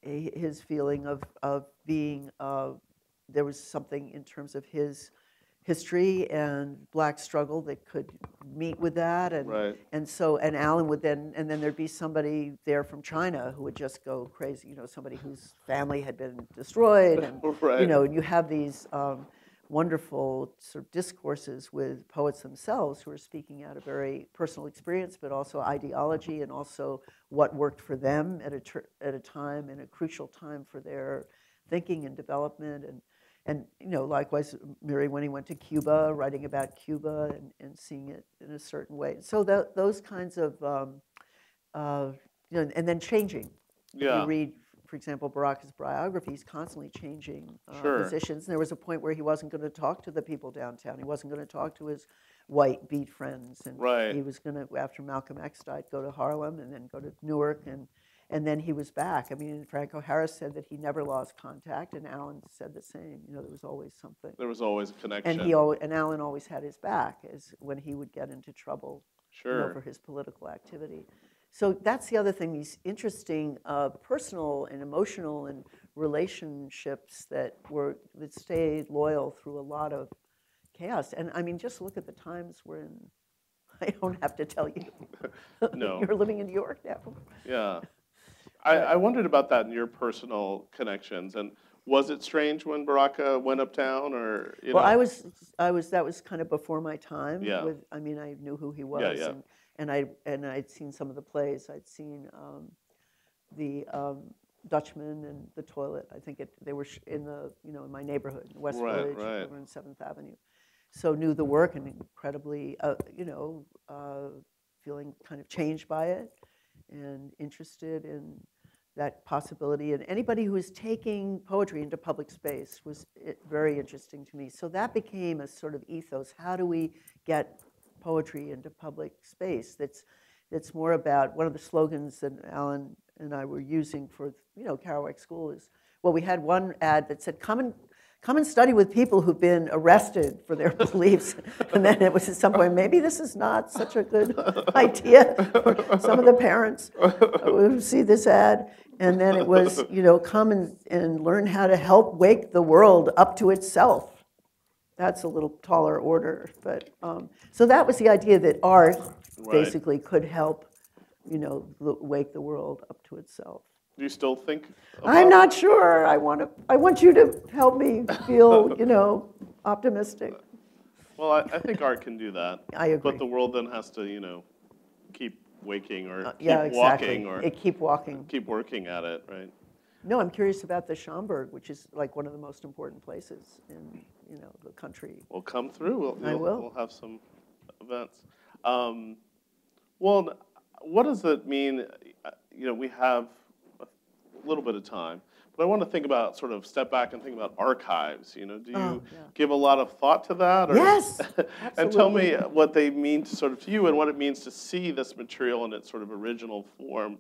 Speaker 3: his feeling of being, there was something in terms of his history and black struggle that could meet with that, and
Speaker 2: Right.
Speaker 3: and Allen would then, and then there'd be somebody there from China who would just go crazy, somebody whose family had been destroyed, and
Speaker 2: Right.
Speaker 3: and you have these wonderful sort of discourses with poets themselves who are speaking out of very personal experience, but also ideology, and also what worked for them at a time, and a crucial time for their thinking and development, and likewise, Murray, when he went to Cuba, writing about Cuba and seeing it in a certain way. So those kinds of, and then changing.
Speaker 2: Yeah.
Speaker 3: You read, for example, Baraka's biography, he's constantly changing
Speaker 2: Sure.
Speaker 3: positions. And there was a point where he wasn't going to talk to the people downtown. He wasn't going to talk to his white beat friends. And
Speaker 2: Right.
Speaker 3: he was going to, after Malcolm X died, go to Harlem and then go to Newark. And then he was back. I mean, Franco Harris said that he never lost contact, and Allen said the same. There was always something.
Speaker 2: There was always a connection.
Speaker 3: And Allen always had his back as when he would get into trouble,
Speaker 2: Sure.
Speaker 3: for his political activity. So that's the other thing, these interesting personal and emotional and relationships that stayed loyal through a lot of chaos. And I mean, just look at the times we're in. I don't have to tell you.
Speaker 2: No.
Speaker 3: You're living in New York now.
Speaker 2: Yeah. I wondered about that in your personal connections. And was it strange when Baraka went uptown, or
Speaker 3: Well, I was. That was kind of before my time.
Speaker 2: Yeah.
Speaker 3: I mean, I knew who he was,
Speaker 2: Yeah.
Speaker 3: and I'd seen some of the plays. I'd seen the Dutchman and The Toilet. I think they were in the in my neighborhood, in West Village,
Speaker 2: right.
Speaker 3: over on 7th Avenue. So knew the work and incredibly, feeling kind of changed by it and interested in that possibility. And anybody who was taking poetry into public space was very interesting to me. So that became a sort of ethos. How do we get poetry into public space? That's more about, one of the slogans that Alan and I were using for Kerouac School is, well, we had one ad that said, come and study with people who've been arrested for their beliefs. And then it was at some point, maybe this is not such a good idea for some of the parents who see this ad. And then it was, come and learn how to help wake the world up to itself. That's a little taller order. But so that was the idea, that art basically could help, wake the world up to itself.
Speaker 2: Do you still think
Speaker 3: I'm not sure. I want you to help me feel, optimistic.
Speaker 2: Well, I think art can do that.
Speaker 3: I agree.
Speaker 2: But the world then has to, keep waking, or keep
Speaker 3: Yeah, exactly.
Speaker 2: walking, or
Speaker 3: Keep walking.
Speaker 2: keep working at it, right?
Speaker 3: No, I'm curious about the Schomburg, which is like one of the most important places in, the country.
Speaker 2: We'll come through.
Speaker 3: I will.
Speaker 2: We'll have some events. Well, what does it mean? We have a little bit of time, but I want to think about, sort of step back and think about archives. Do you give a lot of thought to that? Or,
Speaker 3: Yes,
Speaker 2: and tell me what they mean to you, and what it means to see this material in its sort of original form,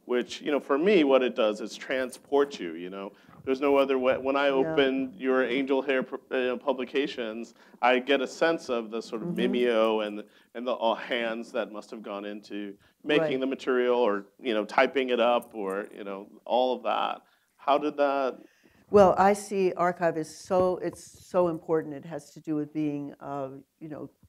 Speaker 2: which, for me, what it does is transport you. There's no other way. When I open your Angel Hair publications, I get a sense of the sort of mimeo and the all hands that must have gone into making the material, or typing it up, or all of that. How did that?
Speaker 3: Well, I see archive is it's so important. It has to do with being,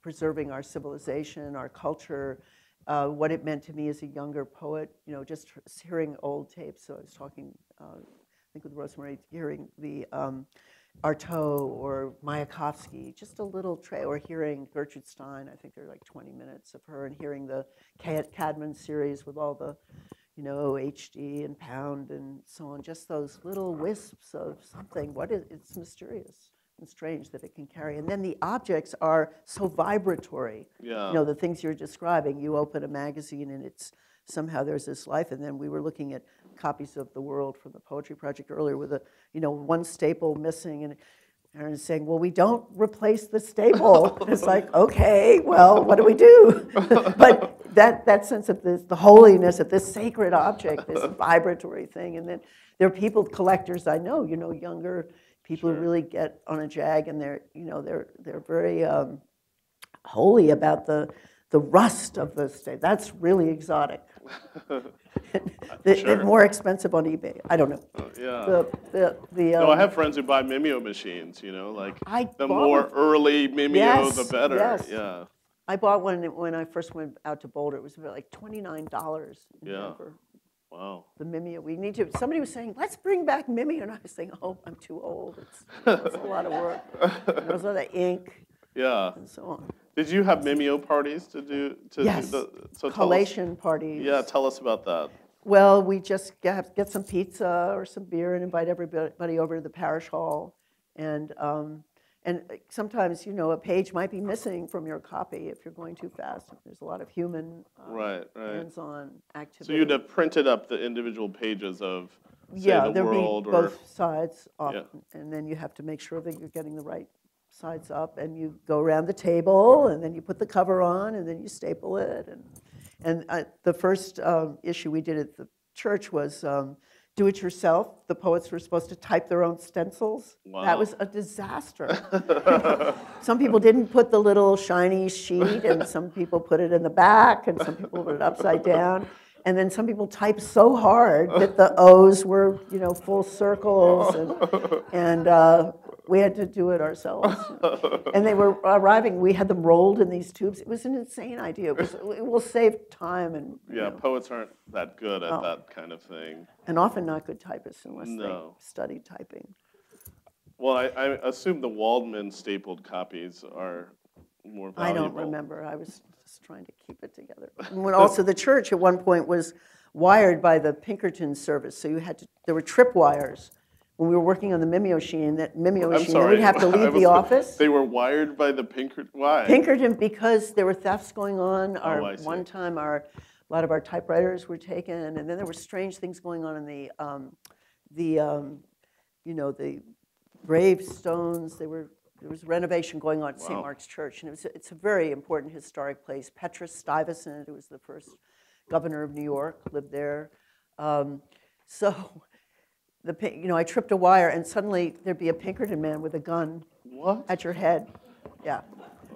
Speaker 3: preserving our civilization, our culture. What it meant to me as a younger poet, just hearing old tapes. So I was talking, I think with Rosemary, hearing the Artaud or Mayakovsky, just a little or hearing Gertrude Stein. I think there are like 20 minutes of her, and hearing the Cadman series with all the, HD and Pound and so on. Just those little wisps of something. It's mysterious and strange that it can carry. And then the objects are so vibratory.
Speaker 2: Yeah.
Speaker 3: The things you're describing. You open a magazine and it's somehow there's this life. And then we were looking at copies of The World from the Poetry Project earlier with one staple missing, and Aaron's saying, well, we don't replace the staple. It's like, okay, well, what do we do? But that sense of the holiness of this sacred object, this vibratory thing, and then there are people, collectors I know, younger people who really get on a jag, and they're very holy about the rust of the state. That's really exotic. They're more expensive on eBay. I don't know.
Speaker 2: No, I have friends who buy Mimeo machines. The more early Mimeo,
Speaker 3: yes,
Speaker 2: the better.
Speaker 3: Yes.
Speaker 2: Yeah.
Speaker 3: I bought one when I first went out to Boulder. It was about like $29 in Denver.
Speaker 2: Wow.
Speaker 3: The Mimeo. We need to. Somebody was saying, let's bring back Mimeo, and I was saying, oh, I'm too old. It's a lot of work. And there's a lot of ink.
Speaker 2: Yeah.
Speaker 3: And so on.
Speaker 2: Did you have Mimeo parties to do?
Speaker 3: Yes. Collation parties.
Speaker 2: Yeah, tell us about that.
Speaker 3: Well, we just get some pizza or some beer and invite everybody over to the parish hall, and sometimes a page might be missing from your copy if you're going too fast. There's a lot of human hands-on activity.
Speaker 2: So you'd have printed up the individual pages of say, the World,
Speaker 3: be both sides often, and then you have to make sure that you're getting the right sides up, and you go around the table, and then you put the cover on, and then you staple it. And the first issue we did at the church was do it yourself. The poets were supposed to type their own stencils.
Speaker 2: Wow.
Speaker 3: That was a disaster. Some people didn't put the little shiny sheet, and some people put it in the back, and some people put it upside down. And then some people typed so hard that the O's were, full circles, and we had to do it ourselves. And they were arriving. We had them rolled in these tubes. It was an insane idea. It will save time and.
Speaker 2: Yeah, poets aren't that good at that kind of thing.
Speaker 3: And often not good typists unless they studied typing.
Speaker 2: Well, I assume the Waldman stapled copies are more valuable.
Speaker 3: I don't remember. I was just trying to keep it together. And when also the church at one point was wired by the Pinkerton service, so there were trip wires. When we were working on the Mimeo machine, we'd have to leave the office.
Speaker 2: They were wired by the Pinkerton. Why?
Speaker 3: Pinkerton, because there were thefts going on.
Speaker 2: One
Speaker 3: time, a lot of our typewriters were taken, and then there were strange things going on in the gravestones. There was renovation going on at St. Mark's Church, and it's a very important historic place. Petrus Stuyvesant, who was the first governor of New York, lived there. I tripped a wire, and suddenly there'd be a Pinkerton man with a gun at your head. Yeah.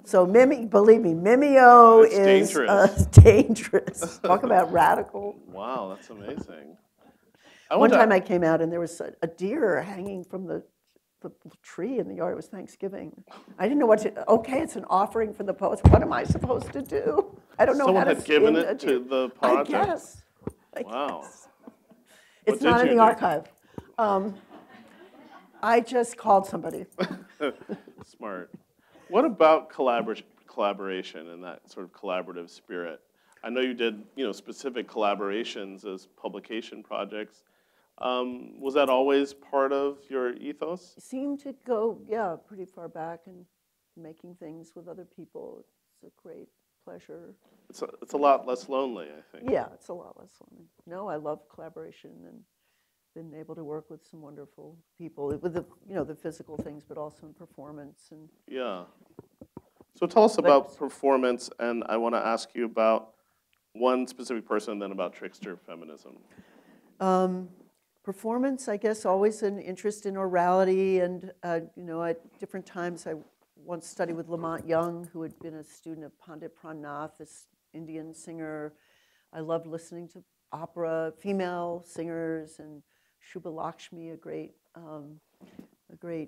Speaker 3: So believe me, Mimeo is dangerous. Talk about radical.
Speaker 2: Wow, that's amazing.
Speaker 3: One time I came out, and there was a deer hanging from the tree in the yard. It was Thanksgiving. I didn't know what to. Okay, it's an offering for the poets. What am I supposed to do? I don't know
Speaker 2: Someone
Speaker 3: how to.
Speaker 2: Someone had given it to the project.
Speaker 3: I guess.
Speaker 2: Wow.
Speaker 3: It's not in the archive. I just called somebody.
Speaker 2: Smart. What about collaboration and that sort of collaborative spirit? I know you did, specific collaborations as publication projects. Was that always part of your ethos?
Speaker 3: It seemed to go, pretty far back, and making things with other people. It's a great pleasure.
Speaker 2: It's a lot less lonely, I think.
Speaker 3: Yeah, it's a lot less lonely. No, I love collaboration and been able to work with some wonderful people with the physical things, but also in performance and.
Speaker 2: Yeah. So tell us about performance, and I want to ask you about one specific person, and then about trickster feminism.
Speaker 3: Performance, I guess, always an interest in orality, and at different times, I once studied with Lamont Young, who had been a student of Pandit Pran Nath, this Indian singer. I loved listening to opera, female singers, and Shubha Lakshmi, a great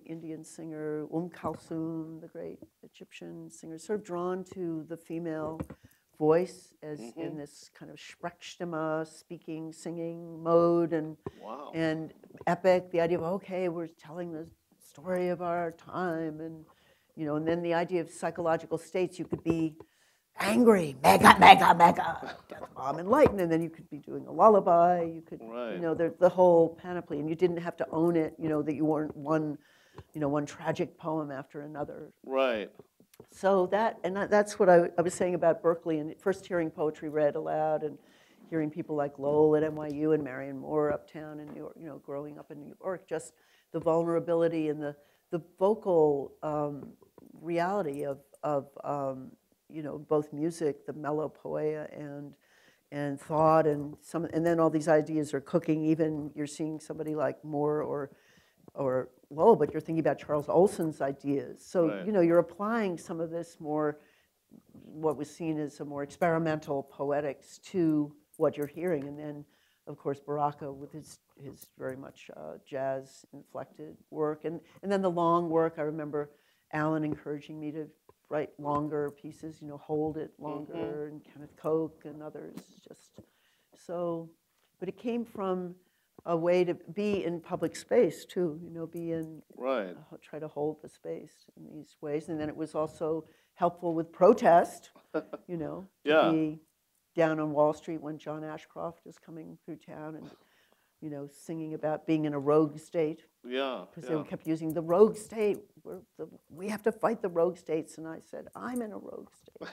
Speaker 3: Indian singer, Kulthum, the great Egyptian singer, sort of drawn to the female voice as in this kind of Sprechstimme, speaking, singing mode, and epic. The idea of we're telling the story of our time, and and then the idea of psychological states. You could be angry, mega, death bomb, enlightened, and then you could be doing a lullaby. You could, the whole panoply, and you didn't have to own it. That you weren't one tragic poem after another.
Speaker 2: Right.
Speaker 3: So that's what I was saying about Berkeley, and first hearing poetry read aloud, and hearing people like Lowell at NYU and Marion Moore uptown in New York, growing up in New York, just the vulnerability and the vocal reality of both music, the mellow poesia and thought, and then all these ideas are cooking. Even you're seeing somebody like Moore or Lowell, but you're thinking about Charles Olson's ideas. So
Speaker 2: Right.
Speaker 3: you're applying some of this more, what was seen as a more experimental poetics to what you're hearing, and then of course Baraka with his very much jazz inflected work, and then the long work. I remember Alan encouraging me to write longer pieces, hold it longer, and Kenneth Koch and others, just so. But it came from a way to be in public space too, be in,
Speaker 2: Right.
Speaker 3: try to hold the space in these ways. And then it was also helpful with protest, to
Speaker 2: Yeah.
Speaker 3: be down on Wall Street when John Ashcroft is coming through town and, singing about being in a rogue state.
Speaker 2: Yeah.
Speaker 3: Because they kept using the rogue state. We have to fight the rogue states. And I said, I'm in a rogue state.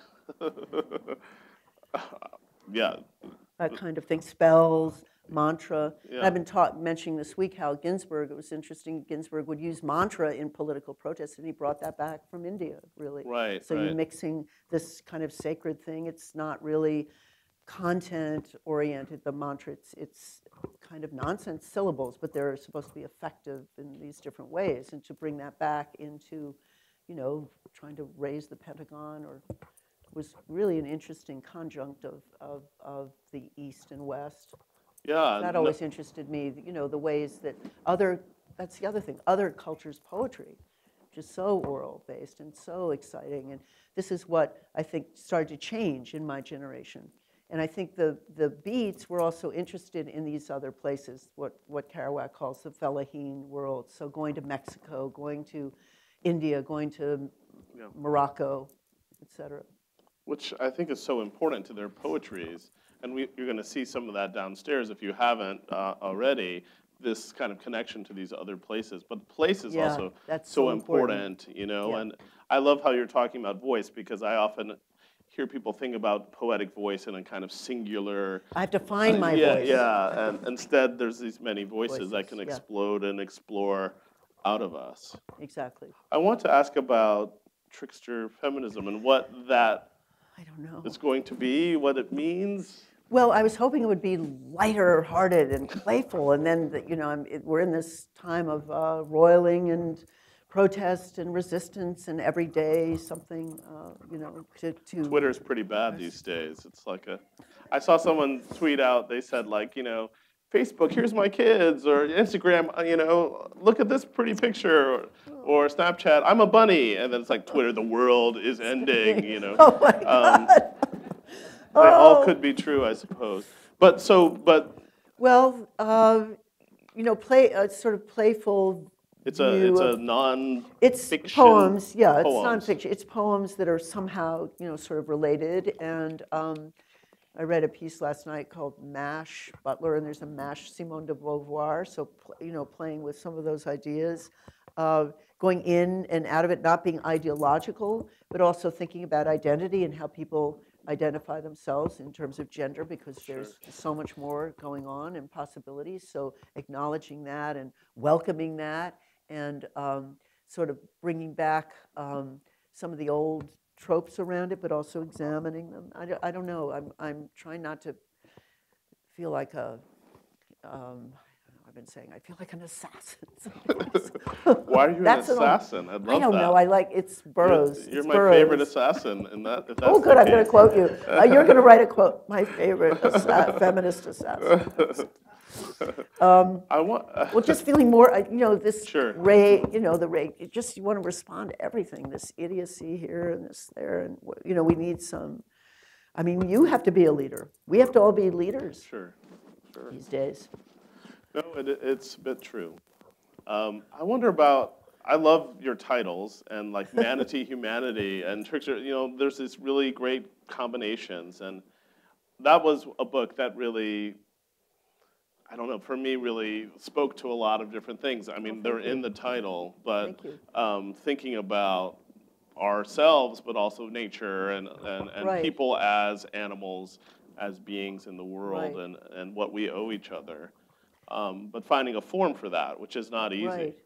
Speaker 2: Yeah.
Speaker 3: That kind of thing, spells, mantra.
Speaker 2: Yeah.
Speaker 3: And I've been mentioning this week how Ginsberg, it was interesting, Ginsberg would use mantra in political protest, and he brought that back from India, really.
Speaker 2: Right,
Speaker 3: So
Speaker 2: right.
Speaker 3: you're mixing this kind of sacred thing. It's not really content-oriented, the mantra. It's kind of nonsense syllables, but they're supposed to be effective in these different ways. And to bring that back into, trying to raise the Pentagon was really an interesting conjunct of the East and West.
Speaker 2: Yeah.
Speaker 3: That always interested me, the ways that that's the other thing, other cultures' poetry, just so oral-based and so exciting. And this is what I think started to change in my generation. And I think the Beats were also interested in these other places, what Kerouac calls the Fellahin world. So going to Mexico, going to India, going to Morocco, et cetera.
Speaker 2: Which I think is so important to their poetries. And you're going to see some of that downstairs if you haven't already, this kind of connection to these other places. But the place is also
Speaker 3: that's
Speaker 2: so
Speaker 3: so
Speaker 2: important,
Speaker 3: Yeah.
Speaker 2: And I love how you're talking about voice, because I often hear people think about poetic voice in a kind of singular.
Speaker 3: I have to find my voice.
Speaker 2: Yeah, and instead there's these many voices that can
Speaker 3: yeah.
Speaker 2: explode and explore out of us.
Speaker 3: Exactly.
Speaker 2: I want to ask about trickster feminism and what that
Speaker 3: I don't know.
Speaker 2: is going to be, what it means.
Speaker 3: Well, I was hoping it would be lighter-hearted and playful, and then we're in this time of roiling and protest and resistance, and every day something, to.
Speaker 2: Twitter's pretty bad these days. It's like I saw someone tweet out. They said Facebook, here's my kids, or Instagram, look at this pretty picture, or Snapchat, I'm a bunny, and then it's like Twitter, the world is ending.
Speaker 3: Oh my God.
Speaker 2: They all could be true, I suppose. But.
Speaker 3: Well, sort of playful.
Speaker 2: It's a non-fiction.
Speaker 3: It's poems, yeah.
Speaker 2: Poems.
Speaker 3: It's nonfiction. It's poems that are somehow, sort of related. And I read a piece last night called MASH, Butler, and there's a MASH Simone de Beauvoir. So, playing with some of those ideas, going in and out of it, not being ideological, but also thinking about identity and how people identify themselves in terms of gender, because there's so much more going on and possibilities. So acknowledging that and welcoming that, and sort of bringing back some of the old tropes around it, but also examining them. I don't know. I'm trying not to feel like I've been saying I feel like an assassin.
Speaker 2: Why are you an assassin? I'd love
Speaker 3: I don't
Speaker 2: that.
Speaker 3: know. It's Burroughs.
Speaker 2: You're
Speaker 3: it's
Speaker 2: my
Speaker 3: Burroughs.
Speaker 2: favorite assassin in that. If that's
Speaker 3: Oh, good.
Speaker 2: the
Speaker 3: I'm going
Speaker 2: case.
Speaker 3: to quote you. You're going to write a quote. My favorite feminist assassin.
Speaker 2: I want.
Speaker 3: Well, just feeling more, this
Speaker 2: Sure.
Speaker 3: ray, the ray. You want to respond to everything. This idiocy here and this there, and we need some. I mean, you have to be a leader. We have to all be leaders.
Speaker 2: Sure.
Speaker 3: These days.
Speaker 2: No, it's a bit true. I wonder about. I love your titles and Manatee Humanity and Trickster. There's these really great combinations, and that was a book that really, I don't know, for me really spoke to a lot of different things. I mean, they're in the title, but thinking about ourselves, but also nature and
Speaker 3: Right.
Speaker 2: people as animals, as beings in the world
Speaker 3: Right.
Speaker 2: and what we owe each other. But finding a form for that, which is not easy.
Speaker 3: Right.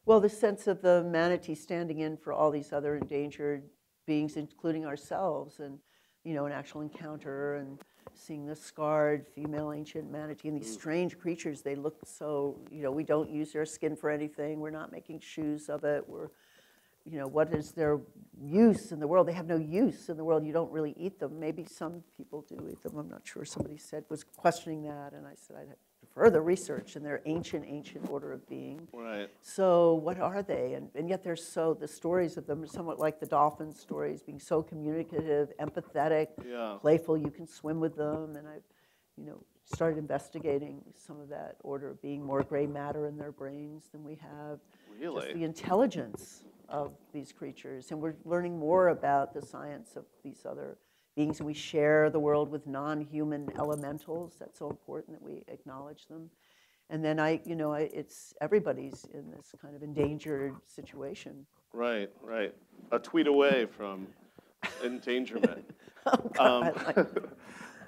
Speaker 3: Well, the sense of the manatee standing in for all these other endangered beings, including ourselves, and an actual encounter, and seeing the scarred female ancient manatee and these strange creatures. They look so, we don't use their skin for anything. We're not making shoes of it. What is their use in the world? They have no use in the world. You don't really eat them. Maybe some people do eat them. I'm not sure. Somebody was questioning that, and I said I'd further research in their ancient order of being.
Speaker 2: Right.
Speaker 3: So what are they? And yet the stories of them are somewhat like the dolphin stories, being so communicative, empathetic, playful. You can swim with them. And I've, started investigating some of that order of being, more gray matter in their brains than we have.
Speaker 2: Really?
Speaker 3: Just the intelligence of these creatures. And we're learning more about the science of these other beings, and we share the world with non-human elementals. That's so important that we acknowledge them. And then it's everybody's in this kind of endangered situation.
Speaker 2: Right, right. A tweet away from endangerment.
Speaker 3: Oh, God,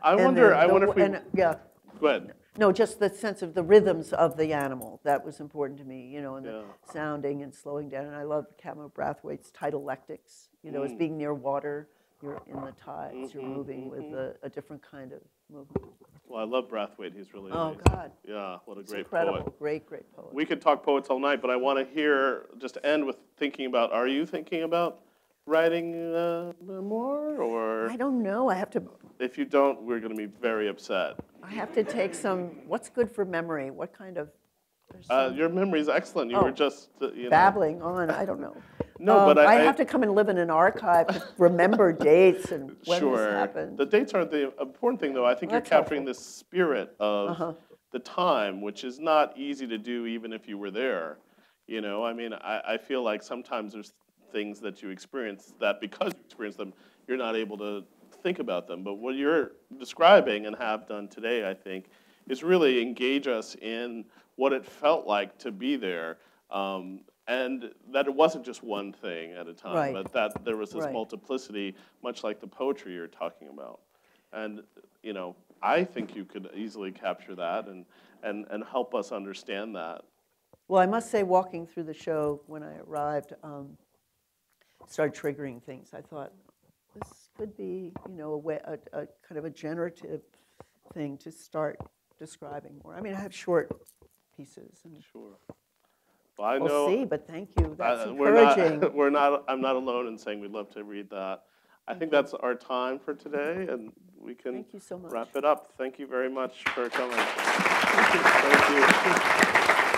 Speaker 2: I wonder if we...
Speaker 3: yeah.
Speaker 2: Go ahead.
Speaker 3: No, just the sense of the rhythms of the animal. That was important to me, and the sounding and slowing down. And I love Camo Brathwaite's tidal lectics, as being near water. You're in the tides, you're moving with a different kind of movement.
Speaker 2: Well, I love Brathwaite. He's really amazing.
Speaker 3: God.
Speaker 2: Yeah, what a great
Speaker 3: incredible.
Speaker 2: poet.
Speaker 3: Great poet.
Speaker 2: We could talk poets all night, but I want to just end with thinking about, are you thinking about writing more, or?
Speaker 3: I don't know. I have to.
Speaker 2: If you don't, we're going to be very upset.
Speaker 3: I have to take what's good for memory? What kind of?
Speaker 2: Your memory's excellent. You were just,
Speaker 3: babbling on. I don't know.
Speaker 2: No, but
Speaker 3: I have to come and live in an archive to remember dates and when this happened.
Speaker 2: The dates aren't the important thing, though. I think you're capturing the spirit of the time, which is not easy to do even if you were there. I feel like sometimes there's things that you experience that because you experience them, you're not able to think about them. But what you're describing and have done today, I think, is really engage us in what it felt like to be there. And that it wasn't just one thing at a time, but that there was this multiplicity, much like the poetry you're talking about. And, I think you could easily capture that and help us understand that.
Speaker 3: Well, I must say, walking through the show when I arrived, started triggering things. I thought, this could be, a kind of a generative thing to start describing more. I mean, I have short pieces.
Speaker 2: Sure. Well, I know.
Speaker 3: We'll see, but thank you. That's encouraging.
Speaker 2: I'm not alone in saying we'd love to read that. I think that's our time for today, and we can
Speaker 3: Thank you so much.
Speaker 2: wrap it up. Thank you very much for coming.
Speaker 3: Thank you.
Speaker 2: Thank you.